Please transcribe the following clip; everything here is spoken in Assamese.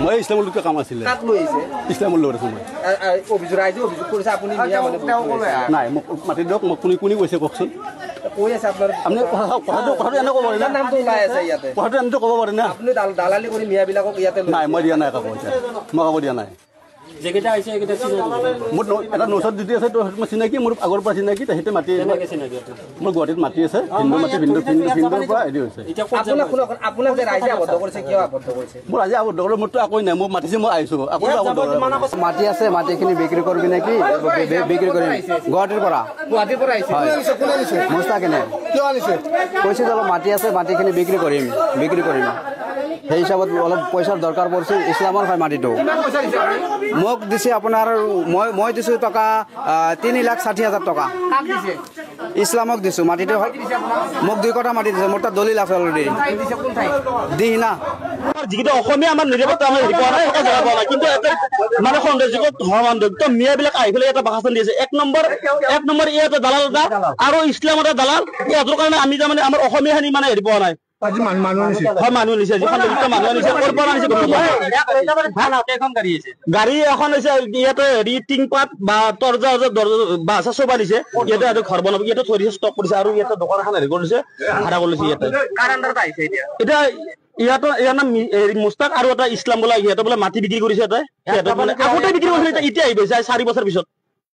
মই ইছলামৰ লগত কাম আছিলে কাক লৈ আহিছে ইছলামৰ লগত আছো মই অভিযোগ ৰাইজে অভিযোগ কৰিছে আপুনি মিয়া মানে নাই মোক মাতি দিয়ক মোক কোনে কৈছে কওকচোন কৈ আছে আপোনাৰ আপুনি কথাটো এনে ক'ব পাৰে না নামটো ওলাই আছে ইয়াতে কথাটো এনেটো ক'ব পাৰে না আপুনি দালালি কৰি মিয়াবিলাকক ইয়াতে নাই মই দিয়া নাই কাকো মই কাকো দিয়া নাই যেকেইটা আহিছে এইকেইটা মোৰ এটা নোচত ডিউটি আছে তো মই চিনাকি মোৰ আগৰ পৰা চিনাকি সেইটো মাতি মোৰ গুৱাহাটীত মাতি আছে ভিন্দৰ পৰা হেৰি হৈছে আপোনাক যে ৰাইজে আবদ্ধ কৰিছে কিয় আবদ্ধ কৰিছে মোৰ আজি আবদ্ধ কৰিলে মোৰতো একোই নাই মোক মাতিছে মই আহিছোঁ আকৌ মাটি আছে মাটিখিনি বিক্ৰী কৰিবি নেকি বিক্ৰী কৰিম গুৱাহাটীৰ পৰা আহিছে মুস্তাকিনে কিয় আনিছে কৈছে যে অলপ মাটি আছে মাটিখিনি বিক্ৰী কৰিম সেই হিচাপত অলপ পইচাৰ দৰকাৰ পৰিছে ইছলামৰ হয় মাটিটো মোক দিছে আপোনাৰ মই দিছোঁ টকা 3,60,000 টকা ইছলামক দিছোঁ মাটিটো মোক 2 কটা মাটি দিছে মোৰ তাত দলিল আছে অলৰেডি দিহি না যিকেইটা অসমীয়া আমাৰ নিৰাপত্তা আমাৰ হেৰি পোৱা নাই এটা জেগা পোৱা নাই কিন্তু মানে সৌন্দৰ্যত ধৰ্মান্তৰিত মিয়াবিলাক আহি পেলাই এটা বাসাস্থান দি আছে এক নম্বৰ ইয়াতে দালাল এটা আৰু ইছলাম এটা দালাল ইহঁতৰ কাৰণে আমি তাৰমানে আমাৰ অসমীয়াখিনি মানে হেৰি পোৱা নাই গাড়ী এখন হৈছে ইয়াতে হেৰি টিংপাত বা তৰ্জা বাছা চব আনিছে ইয়াতে ঘৰ বনাব ইয়াতে থৈ দিছে ষ্টক কৰিছে আৰু ইয়াতে দোকান এখন হেৰি কৰিছে ভাড়া কৰিছে ইয়াতে এতিয়া ইয়াৰ নাম মুস্তাক আৰু এটা ইছলাম বোলা সিহঁতে বোলে মাটি বিক্ৰী কৰিছে আগতে বিক্ৰী কৰিছিলে এতিয়া আহি পাইছে 4 বছৰ পিছত